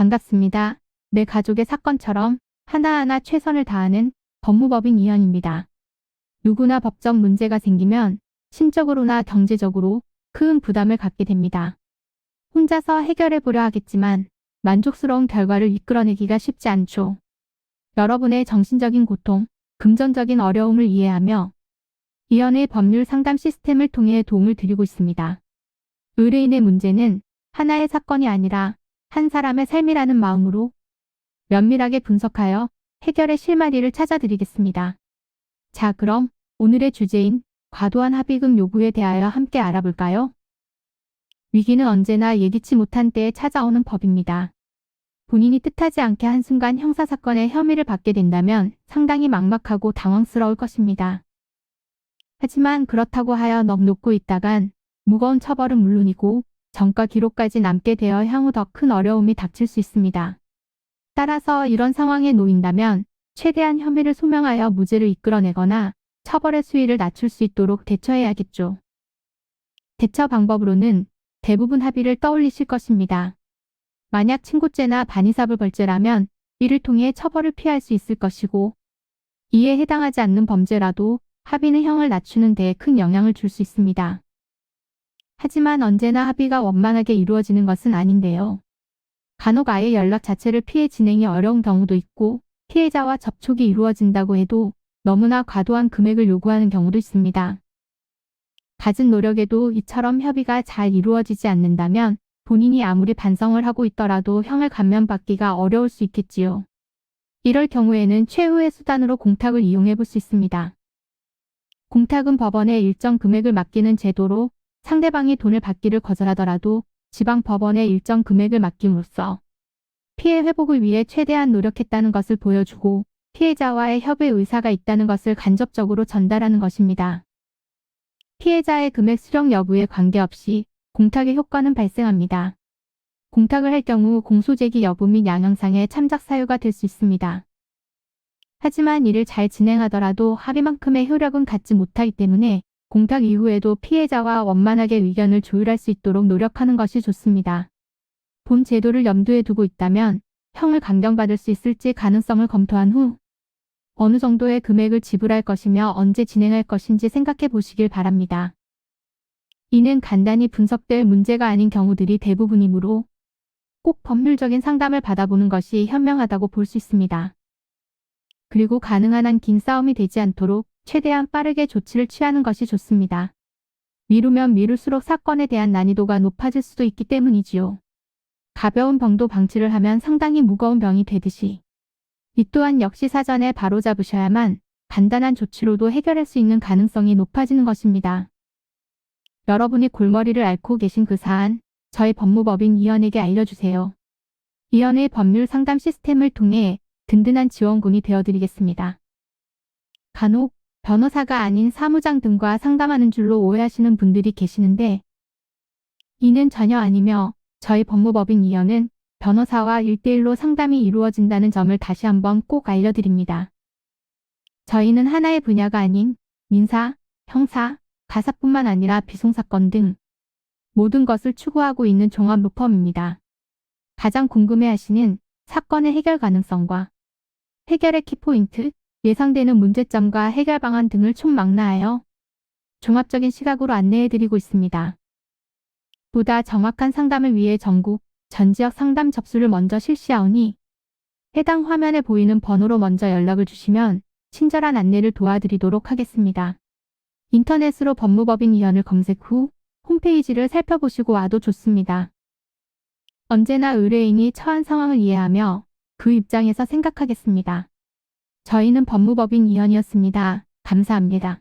반갑습니다. 내 가족의 사건처럼 하나하나 최선을 다하는 법무법인 이현입니다. 누구나 법적 문제가 생기면 심적으로나 경제적으로 큰 부담을 갖게 됩니다. 혼자서 해결해 보려 하겠지만 만족스러운 결과를 이끌어내기가 쉽지 않죠. 여러분의 정신적인 고통, 금전적인 어려움을 이해하며 이현의 법률 상담 시스템을 통해 도움을 드리고 있습니다. 의뢰인의 문제는 하나의 사건이 아니라 한 사람의 삶이라는 마음으로 면밀하게 분석하여 해결의 실마리를 찾아드리겠습니다. 자, 그럼 오늘의 주제인 과도한 합의금 요구에 대하여 함께 알아볼까요? 위기는 언제나 예기치 못한 때에 찾아오는 법입니다. 본인이 뜻하지 않게 한순간 형사사건의 혐의를 받게 된다면 상당히 막막하고 당황스러울 것입니다. 하지만 그렇다고 하여 넋 놓고 있다간 무거운 처벌은 물론이고 전과 기록까지 남게 되어 향후 더 큰 어려움이 닥칠 수 있습니다. 따라서 이런 상황에 놓인다면 최대한 혐의를 소명하여 무죄를 이끌어내거나 처벌의 수위를 낮출 수 있도록 대처해야겠죠. 대처 방법으로는 대부분 합의를 떠올리실 것입니다. 만약 친고죄나 반의사불벌죄라면 이를 통해 처벌을 피할 수 있을 것이고, 이에 해당하지 않는 범죄라도 합의는 형을 낮추는 데 큰 영향을 줄 수 있습니다. 하지만 언제나 합의가 원만하게 이루어지는 것은 아닌데요. 간혹 아예 연락 자체를 피해 진행이 어려운 경우도 있고, 피해자와 접촉이 이루어진다고 해도 너무나 과도한 금액을 요구하는 경우도 있습니다. 갖은 노력에도 이처럼 협의가 잘 이루어지지 않는다면 본인이 아무리 반성을 하고 있더라도 형을 감면받기가 어려울 수 있겠지요. 이럴 경우에는 최후의 수단으로 공탁을 이용해 볼 수 있습니다. 공탁은 법원에 일정 금액을 맡기는 제도로 상대방이 돈을 받기를 거절하더라도 지방법원에 일정 금액을 맡김으로써 피해 회복을 위해 최대한 노력했다는 것을 보여주고 피해자와의 협의 의사가 있다는 것을 간접적으로 전달하는 것입니다. 피해자의 금액 수령 여부에 관계없이 공탁의 효과는 발생합니다. 공탁을 할 경우 공소제기 여부 및 양형상의 참작 사유가 될 수 있습니다. 하지만 이를 잘 진행하더라도 합의만큼의 효력은 갖지 못하기 때문에 공탁 이후에도 피해자와 원만하게 의견을 조율할 수 있도록 노력하는 것이 좋습니다. 본 제도를 염두에 두고 있다면 형을 강경받을 수 있을지 가능성을 검토한 후 어느 정도의 금액을 지불할 것이며 언제 진행할 것인지 생각해 보시길 바랍니다. 이는 간단히 분석될 문제가 아닌 경우들이 대부분이므로 꼭 법률적인 상담을 받아보는 것이 현명하다고 볼 수 있습니다. 그리고 가능한 한 긴 싸움이 되지 않도록 최대한 빠르게 조치를 취하는 것이 좋습니다. 미루면 미룰수록 사건에 대한 난이도가 높아질 수도 있기 때문이지요. 가벼운 병도 방치를 하면 상당히 무거운 병이 되듯이 이 또한 역시 사전에 바로잡으셔야만 간단한 조치로도 해결할 수 있는 가능성이 높아지는 것입니다. 여러분이 골머리를 앓고 계신 그 사안, 저희 법무법인 이현에게 알려주세요. 이현의 법률 상담 시스템을 통해 든든한 지원군이 되어드리겠습니다. 간혹 변호사가 아닌 사무장 등과 상담하는 줄로 오해하시는 분들이 계시는데 이는 전혀 아니며 저희 법무법인 이현은 변호사와 1대1로 상담이 이루어진다는 점을 다시 한번 꼭 알려드립니다. 저희는 하나의 분야가 아닌 민사, 형사, 가사뿐만 아니라 비송사건 등 모든 것을 추구하고 있는 종합 로펌입니다. 가장 궁금해하시는 사건의 해결 가능성과 해결의 키포인트, 예상되는 문제점과 해결 방안 등을 총망라하여 종합적인 시각으로 안내해드리고 있습니다. 보다 정확한 상담을 위해 전국, 전 지역 상담 접수를 먼저 실시하오니 해당 화면에 보이는 번호로 먼저 연락을 주시면 친절한 안내를 도와드리도록 하겠습니다. 인터넷으로 법무법인 이현을 검색 후 홈페이지를 살펴보시고 와도 좋습니다. 언제나 의뢰인이 처한 상황을 이해하며 그 입장에서 생각하겠습니다. 저희는 법무법인 이현이었습니다. 감사합니다.